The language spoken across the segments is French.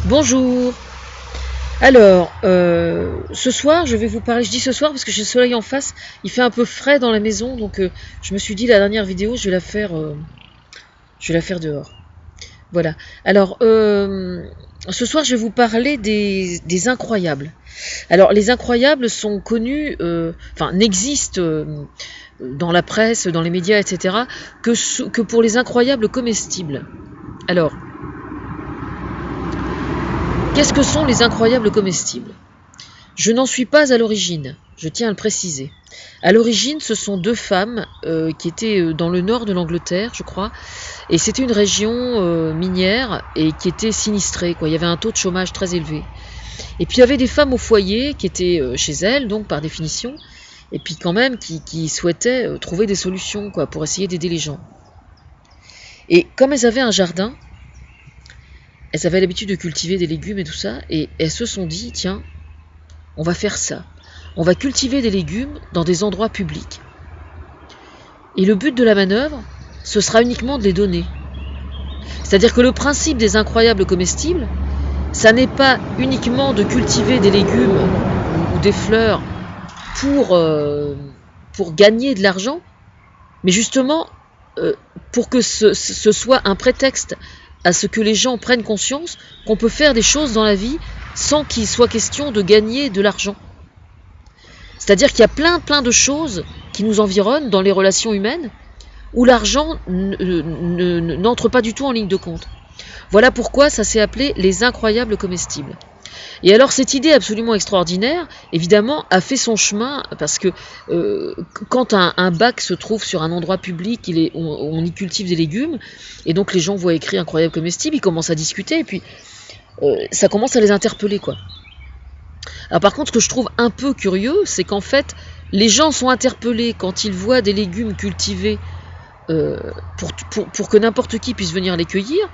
Bonjour. Alors, ce soir, je vais vous parler. Je dis ce soir parce que j'ai le soleil en face. Il fait un peu frais dans la maison, donc je me suis dit la dernière vidéo, je vais la faire dehors. Voilà. Alors, ce soir, je vais vous parler des incroyables. Alors, les incroyables sont connus, n'existent dans la presse, dans les médias, etc., que pour les incroyables comestibles. Alors, qu'est-ce que sont les incroyables comestibles? Je n'en suis pas à l'origine, je tiens à le préciser. À l'origine, ce sont deux femmes qui étaient dans le nord de l'Angleterre, je crois, et c'était une région minière et qui était sinistrée, quoi. Il y avait un taux de chômage très élevé. Et puis il y avait des femmes au foyer qui étaient chez elles, donc par définition, et puis quand même qui souhaitaient trouver des solutions, quoi, pour essayer d'aider les gens. Et comme elles avaient un jardin, elles avaient l'habitude de cultiver des légumes et tout ça, et elles se sont dit, tiens, on va faire ça. On va cultiver des légumes dans des endroits publics. Et le but de la manœuvre, ce sera uniquement de les donner. C'est-à-dire que le principe des incroyables comestibles, ça n'est pas uniquement de cultiver des légumes ou des fleurs pour gagner de l'argent, mais justement pour que ce soit un prétexte à ce que les gens prennent conscience qu'on peut faire des choses dans la vie sans qu'il soit question de gagner de l'argent. C'est-à-dire qu'il y a plein de choses qui nous environnent dans les relations humaines où l'argent n'entre pas du tout en ligne de compte. Voilà pourquoi ça s'est appelé les incroyables comestibles. Et alors cette idée absolument extraordinaire, évidemment, a fait son chemin, parce que quand un bac se trouve sur un endroit public, on y cultive des légumes, et donc les gens voient écrit incroyable comestible, ils commencent à discuter, et puis ça commence à les interpeller, quoi. Alors par contre, ce que je trouve un peu curieux, c'est qu'en fait, les gens sont interpellés quand ils voient des légumes cultivés pour que n'importe qui puisse venir les cueillir.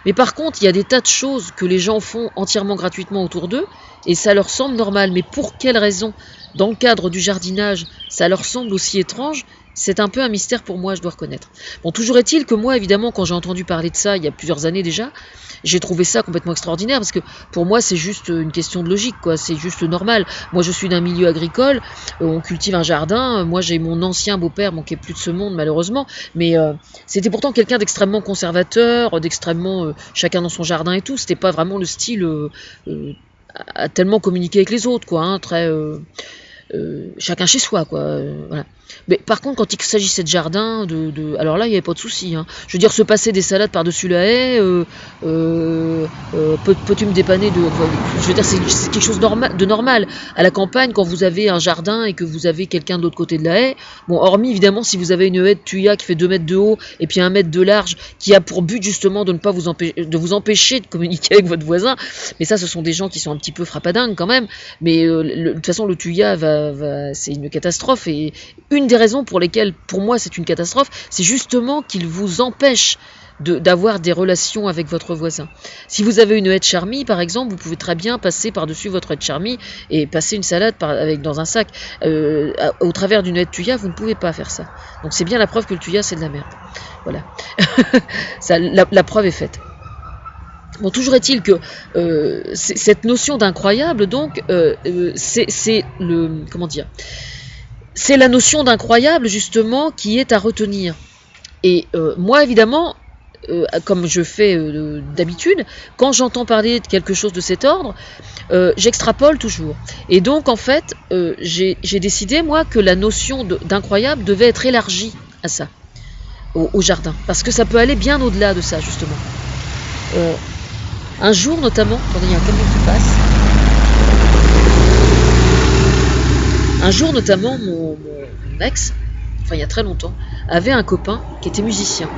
Mais par contre, il y a des tas de choses que les gens font entièrement gratuitement autour d'eux, et ça leur semble normal. Mais pour quelle raison, dans le cadre du jardinage, ça leur semble aussi étrange? C'est un peu un mystère pour moi, je dois reconnaître. Bon, toujours est-il que moi, évidemment, quand j'ai entendu parler de ça, il y a plusieurs années déjà, j'ai trouvé ça complètement extraordinaire, parce que pour moi, c'est juste une question de logique, quoi. C'est juste normal. Moi, je suis d'un milieu agricole, on cultive un jardin, moi j'ai mon ancien beau-père, bon, qui est plus de ce monde, malheureusement, mais c'était pourtant quelqu'un d'extrêmement conservateur, d'extrêmement chacun dans son jardin et tout, c'était pas vraiment le style à tellement communiquer avec les autres, quoi, hein, très... chacun chez soi, quoi. Voilà. Mais par contre, quand il s'agissait de jardin, alors là, il n'y avait pas de souci. Hein. Je veux dire, se passer des salades par-dessus la haie, peux-tu me dépanner de... Je veux dire, c'est quelque chose de normal. À la campagne, quand vous avez un jardin et que vous avez quelqu'un de l'autre côté de la haie, bon, hormis évidemment si vous avez une haie de tuya qui fait 2 mètres de haut et puis 1 mètre de large, qui a pour but justement de ne pas vous empêcher de communiquer avec votre voisin, mais ça, ce sont des gens qui sont un petit peu frappadingues quand même, mais de toute façon, le tuya c'est une catastrophe, et une des raisons pour lesquelles, pour moi, c'est une catastrophe, c'est justement qu'il vous empêche d'avoir des relations avec votre voisin. Si vous avez une haie de charmille, par exemple, vous pouvez très bien passer par-dessus votre haie de charmille et passer une salade dans un sac. Au travers d'une haie de tuya, vous ne pouvez pas faire ça. Donc c'est bien la preuve que le tuya, c'est de la merde. Voilà. La preuve est faite. Bon, toujours est-il que cette notion d'incroyable, donc, c'est le... Comment dire ? C'est la notion d'incroyable, justement, qui est à retenir. Et moi, évidemment, comme je fais d'habitude, quand j'entends parler de quelque chose de cet ordre, j'extrapole toujours. Et donc, en fait, j'ai décidé, moi, que la notion d'incroyable devait être élargie à ça, au jardin. Parce que ça peut aller bien au-delà de ça, justement. Un jour, notamment, attendez, il y a un camion qui passe. Un jour, notamment, mon ex, enfin il y a très longtemps, avait un copain qui était musicien.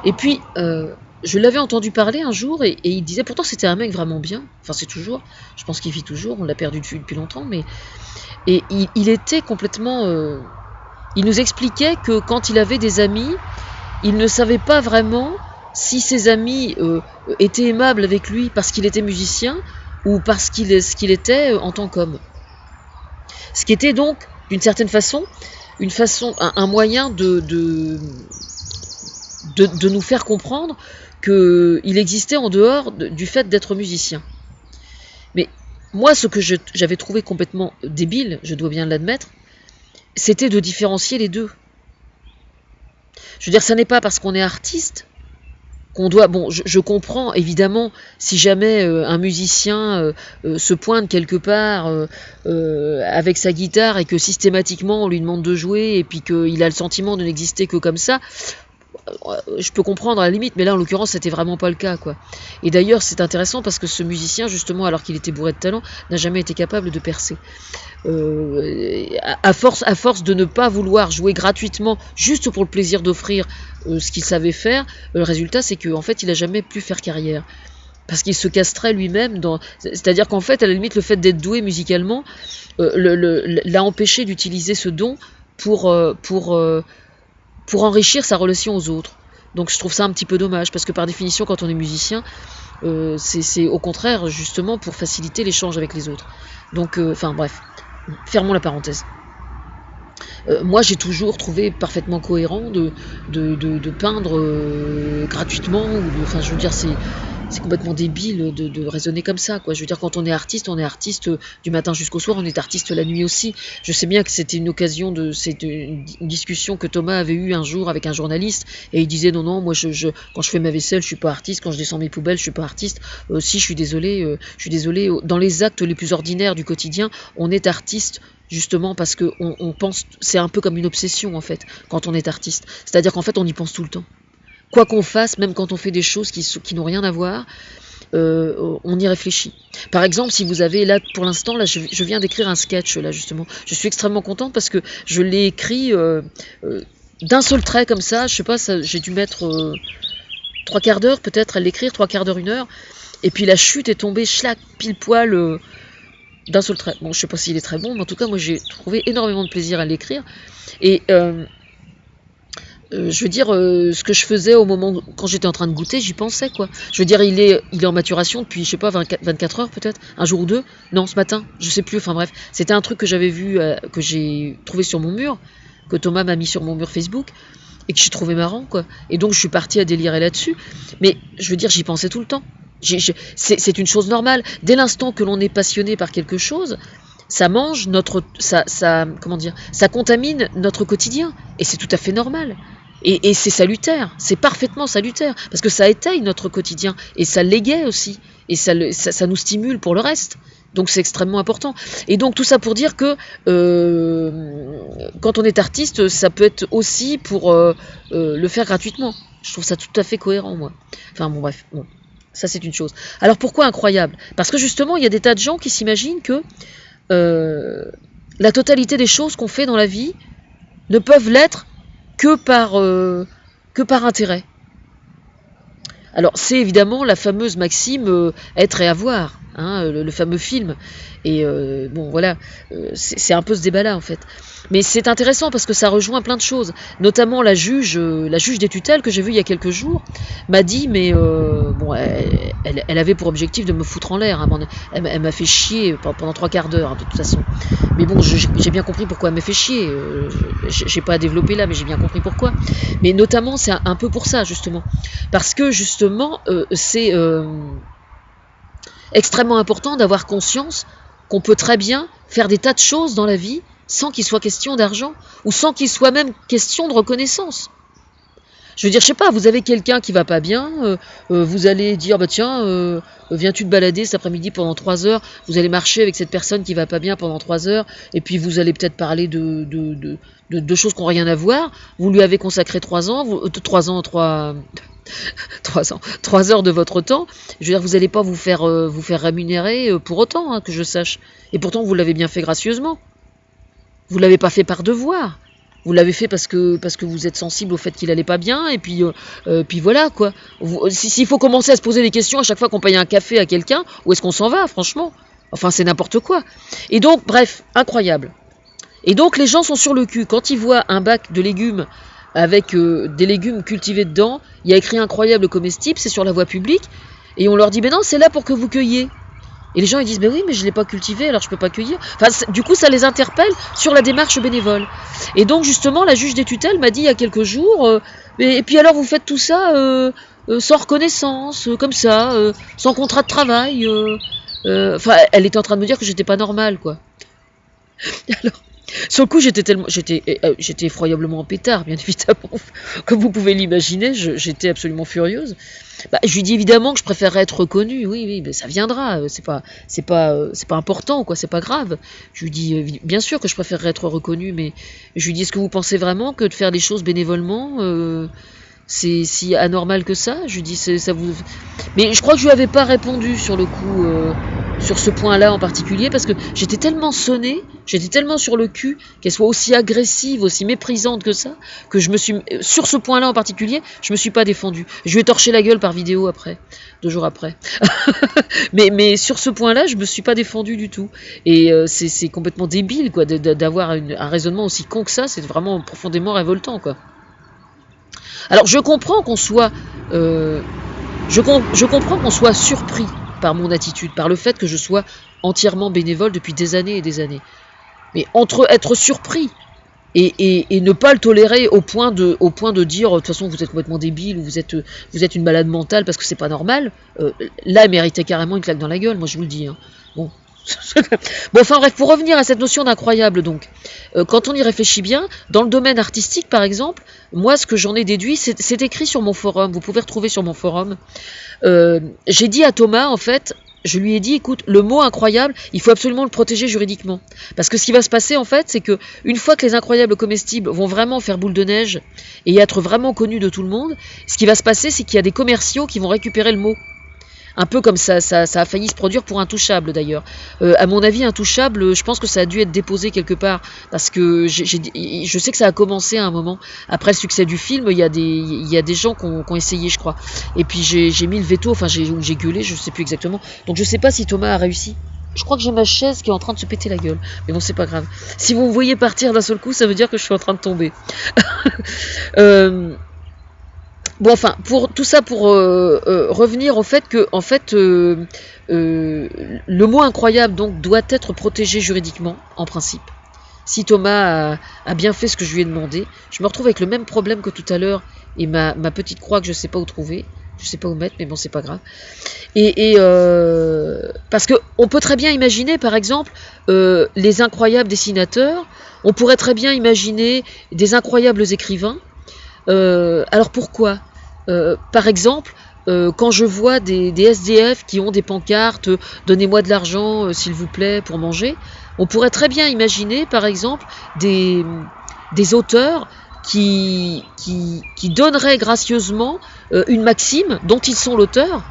Et puis, je l'avais entendu parler un jour, et il disait, pourtant c'était un mec vraiment bien, enfin c'est toujours, je pense qu'il vit toujours, on l'a perdu de vue depuis longtemps, mais... Et il était complètement... il nous expliquait que quand il avait des amis, il ne savait pas vraiment si ses amis étaient aimables avec lui parce qu'il était musicien, ou parce qu'il était en tant qu'homme. Ce qui était donc, d'une certaine façon, un moyen de nous faire comprendre qu'il existait en dehors du fait d'être musicien. Mais moi, ce que j'avais trouvé complètement débile, je dois bien l'admettre, c'était de différencier les deux. Je veux dire, ça n'est pas parce qu'on est artiste qu'on doit... Bon, je comprends, évidemment, si jamais un musicien se pointe quelque part avec sa guitare et que systématiquement on lui demande de jouer et puis qu'il a le sentiment de n'exister que comme ça, je peux comprendre à la limite, mais là en l'occurrence c'était vraiment pas le cas, quoi. Et d'ailleurs c'est intéressant parce que ce musicien, justement, alors qu'il était bourré de talent, n'a jamais été capable de percer. À force de ne pas vouloir jouer gratuitement juste pour le plaisir d'offrir ce qu'il savait faire, le résultat c'est qu'en fait il a jamais pu faire carrière. Parce qu'il se castrait lui-même c'est-à-dire qu'en fait, à la limite, le fait d'être doué musicalement l'a empêché d'utiliser ce don pour enrichir sa relation aux autres. Donc je trouve ça un petit peu dommage, parce que par définition, quand on est musicien, c'est au contraire justement pour faciliter l'échange avec les autres. Donc, enfin bref, fermons la parenthèse. Moi, j'ai toujours trouvé parfaitement cohérent de peindre gratuitement, enfin, je veux dire, c'est complètement débile de raisonner comme ça, quoi. Je veux dire, quand on est artiste du matin jusqu'au soir, on est artiste la nuit aussi. Je sais bien que c'était une occasion une discussion que Thomas avait eue un jour avec un journaliste, et il disait non, moi, quand je fais ma vaisselle, je suis pas artiste, quand je descends mes poubelles, je suis pas artiste. Si, je suis désolé, dans les actes les plus ordinaires du quotidien, on est artiste. Justement parce que on pense, c'est un peu comme une obsession en fait, quand on est artiste. C'est-à-dire qu'en fait on y pense tout le temps. Quoi qu'on fasse, même quand on fait des choses qui n'ont rien à voir, on y réfléchit. Par exemple, si vous avez, là pour l'instant, là je viens d'écrire un sketch, là justement. Je suis extrêmement contente parce que je l'ai écrit d'un seul trait comme ça, je sais pas, j'ai dû mettre 3 quarts d'heure peut-être à l'écrire, 3 quarts d'heure, 1 heure, et puis la chute est tombée, schlac, pile poil... d'un seul trait. Bon, je sais pas s'il est très bon, mais en tout cas, moi, j'ai trouvé énormément de plaisir à l'écrire. Et je veux dire, ce que je faisais au moment quand j'étais en train de goûter, j'y pensais, quoi. Je veux dire, il est en maturation depuis, je sais pas, 24 heures peut-être, un jour ou deux. Non, ce matin, je sais plus. Enfin bref, c'était un truc que j'avais vu, que j'ai trouvé sur mon mur, que Thomas m'a mis sur mon mur Facebook, et que j'ai trouvé marrant, quoi. Et donc, je suis partie à délirer là-dessus. Mais je veux dire, j'y pensais tout le temps. C'est une chose normale. Dès l'instant que l'on est passionné par quelque chose, ça mange ça contamine notre quotidien, et c'est tout à fait normal. Et c'est salutaire, c'est parfaitement salutaire, parce que ça étaye notre quotidien, et ça l'égaye aussi, et ça nous stimule pour le reste. Donc c'est extrêmement important. Et donc tout ça pour dire que quand on est artiste, ça peut être aussi pour le faire gratuitement. Je trouve ça tout à fait cohérent, moi. Enfin bon, bref, bon. Ça, c'est une chose. Alors, pourquoi incroyable? Parce que justement, il y a des tas de gens qui s'imaginent que la totalité des choses qu'on fait dans la vie ne peuvent l'être que par intérêt. Alors, c'est évidemment la fameuse maxime être et avoir, hein, le fameux film. Et bon, voilà, c'est un peu ce débat-là, en fait. Mais c'est intéressant parce que ça rejoint plein de choses. Notamment la juge des tutelles que j'ai vue il y a quelques jours m'a dit, mais bon, elle avait pour objectif de me foutre en l'air. Hein, elle m'a fait chier pendant 3 quarts d'heure, hein, de toute façon. Mais bon, j'ai bien compris pourquoi elle m'a fait chier. J'ai pas à développer là, mais j'ai bien compris pourquoi. Mais notamment, c'est un peu pour ça, justement. Parce que, justement, c'est extrêmement important d'avoir conscience qu'on peut très bien faire des tas de choses dans la vie sans qu'il soit question d'argent, ou sans qu'il soit même question de reconnaissance. Je veux dire, je sais pas, vous avez quelqu'un qui va pas bien, vous allez dire, bah tiens, viens-tu te balader cet après-midi pendant 3 heures, vous allez marcher avec cette personne qui va pas bien pendant 3 heures, et puis vous allez peut-être parler de choses qui n'ont rien à voir, vous lui avez consacré 3 ans, 3 heures de votre temps, je veux dire, vous n'allez pas vous faire rémunérer pour autant, hein, que je sache. Et pourtant, vous l'avez bien fait gracieusement. Vous l'avez pas fait par devoir. Vous l'avez fait parce que vous êtes sensible au fait qu'il allait pas bien, et puis voilà, quoi. S'il faut commencer à se poser des questions à chaque fois qu'on paye un café à quelqu'un, où est-ce qu'on s'en va, franchement? Enfin, c'est n'importe quoi. Et donc, bref, incroyable. Et donc, les gens sont sur le cul. Quand ils voient un bac de légumes avec des légumes cultivés dedans, il y a écrit incroyable comestible, c'est sur la voie publique, et on leur dit, mais non, c'est là pour que vous cueilliez. Et les gens ils disent ben oui mais je l'ai pas cultivé alors je peux pas cueillir. Enfin du coup ça les interpelle sur la démarche bénévole. Et donc justement la juge des tutelles m'a dit il y a quelques jours et puis alors vous faites tout ça sans reconnaissance, comme ça, sans contrat de travail. Enfin elle était en train de me dire que j'étais pas normale quoi. Alors sur le coup, j'étais effroyablement en pétard, bien évidemment, comme vous pouvez l'imaginer, j'étais absolument furieuse. Bah, je lui dis évidemment que je préférerais être reconnue, oui, oui, mais ça viendra, c'est pas important, quoi, c'est pas grave. Je lui dis bien sûr que je préférerais être reconnue, mais je lui dis est-ce que vous pensez vraiment que de faire des choses bénévolement, c'est si anormal que ça? Je lui dis ça vous. Mais je crois que je lui avais pas répondu sur le coup. Sur ce point-là en particulier, parce que j'étais tellement sonnée, j'étais tellement sur le cul, qu'elle soit aussi agressive, aussi méprisante que ça, que je me suis, sur ce point-là en particulier, je me suis pas défendue. Je lui ai torché la gueule par vidéo après, 2 jours après. mais sur ce point-là, je me suis pas défendue du tout. Et c'est complètement débile, quoi, d'avoir un raisonnement aussi con que ça, c'est vraiment profondément révoltant, quoi. Alors je comprends qu'on soit, je comprends qu'on soit surpris par mon attitude, par le fait que je sois entièrement bénévole depuis des années et des années. Mais entre être surpris et ne pas le tolérer au point de dire de toute façon vous êtes complètement débile ou vous êtes une malade mentale parce que c'est pas normal, là elle méritait carrément une claque dans la gueule, moi je vous le dis. Hein. Bon. Bon, enfin bref, pour revenir à cette notion d'incroyable, donc, quand on y réfléchit bien, dans le domaine artistique par exemple, moi ce que j'en ai déduit, c'est écrit sur mon forum, vous pouvez retrouver sur mon forum. J'ai dit à Thomas, en fait, je lui ai dit, écoute, le mot incroyable, il faut absolument le protéger juridiquement. Parce que ce qui va se passer, en fait, c'est que une fois que les incroyables comestibles vont vraiment faire boule de neige et être vraiment connus de tout le monde, ce qui va se passer, c'est qu'il y a des commerciaux qui vont récupérer le mot. Un peu comme ça a failli se produire pour Intouchable d'ailleurs. À mon avis, Intouchable, je pense que ça a dû être déposé quelque part. Parce que je sais que ça a commencé à un moment. Après le succès du film, il y a des gens qui ont essayé, je crois. Et puis j'ai mis le veto, enfin j'ai gueulé, je sais plus exactement. Donc je sais pas si Thomas a réussi. Je crois que j'ai ma chaise qui est en train de se péter la gueule. Mais bon, c'est pas grave. Si vous me voyez partir d'un seul coup, ça veut dire que je suis en train de tomber. Bon, enfin, pour tout ça, pour revenir au fait que, en fait, le mot incroyable donc doit être protégé juridiquement, en principe. Si Thomas a bien fait ce que je lui ai demandé, je me retrouve avec le même problème que tout à l'heure et ma petite croix que je sais pas où trouver, je sais pas où mettre, mais bon, c'est pas grave. Parce que on peut très bien imaginer, par exemple, les incroyables dessinateurs. On pourrait très bien imaginer des incroyables écrivains. Alors pourquoi par exemple, quand je vois des SDF qui ont des pancartes donnez-moi de l'argent s'il vous plaît pour manger, on pourrait très bien imaginer par exemple des auteurs qui donneraient gracieusement une maxime dont ils sont l'auteur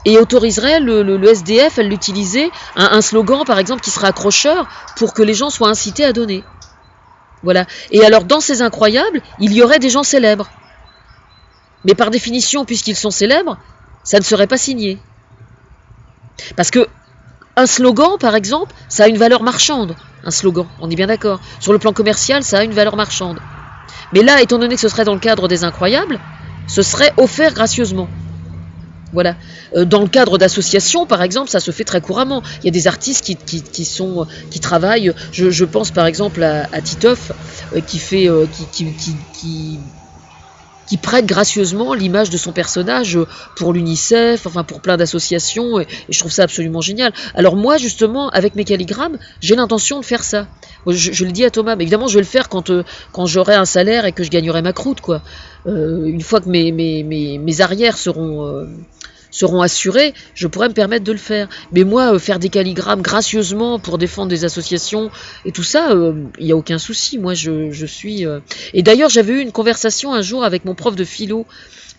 et autoriseraient le SDF à l'utiliser, un slogan par exemple qui serait accrocheur pour que les gens soient incités à donner. Voilà. Et alors dans ces incroyables, il y aurait des gens célèbres. Mais par définition, puisqu'ils sont célèbres, ça ne serait pas signé. Parce que un slogan, par exemple, ça a une valeur marchande. Un slogan, on est bien d'accord. Sur le plan commercial, ça a une valeur marchande. Mais là, étant donné que ce serait dans le cadre des incroyables, ce serait offert gracieusement. Voilà. Dans le cadre d'associations, par exemple, ça se fait très couramment. Il y a des artistes qui travaillent. Je pense par exemple à Titoff, qui prête gracieusement l'image de son personnage pour l'UNICEF, enfin pour plein d'associations, et je trouve ça absolument génial. Alors moi, justement, avec mes calligrammes, j'ai l'intention de faire ça. Je le dis à Thomas, mais évidemment, je vais le faire quand j'aurai un salaire et que je gagnerai ma croûte, quoi. Une fois que mes arrières seront assurés, je pourrais me permettre de le faire. Mais moi, faire des calligrammes gracieusement pour défendre des associations et tout ça, il n'y a aucun souci. Moi, je suis... Et d'ailleurs, j'avais eu une conversation un jour avec mon prof de philo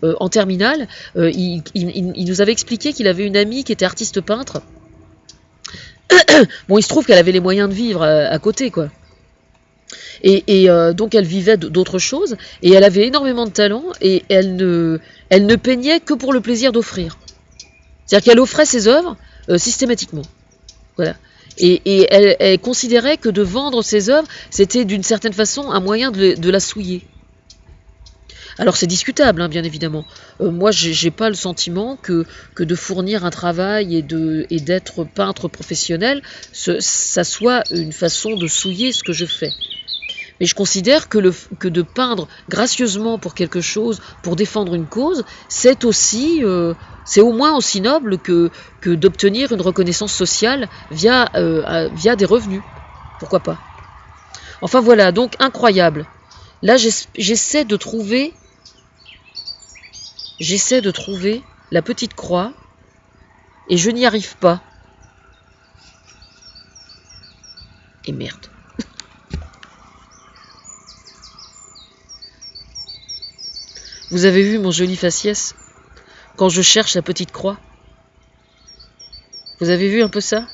en terminale. Il nous avait expliqué qu'il avait une amie qui était artiste peintre. Bon, il se trouve qu'elle avait les moyens de vivre à côté, quoi. Et donc elle vivait d'autres choses, et elle avait énormément de talent, et elle ne peignait que pour le plaisir d'offrir. C'est-à-dire qu'elle offrait ses œuvres systématiquement. Voilà. Et elle considérait que de vendre ses œuvres, c'était d'une certaine façon un moyen de la souiller. Alors c'est discutable, hein, bien évidemment. Moi, j'ai pas le sentiment que de fournir un travail et d'être peintre professionnel, ça soit une façon de souiller ce que je fais. Mais je considère que de peindre gracieusement pour quelque chose, pour défendre une cause, c'est au moins aussi noble que d'obtenir une reconnaissance sociale via des revenus. Pourquoi pas? Enfin voilà, donc incroyable. Là, j'essaie de trouver la petite croix et je n'y arrive pas. Et merde. Vous avez vu mon joli faciès quand je cherche la petite croix? Vous avez vu un peu ça?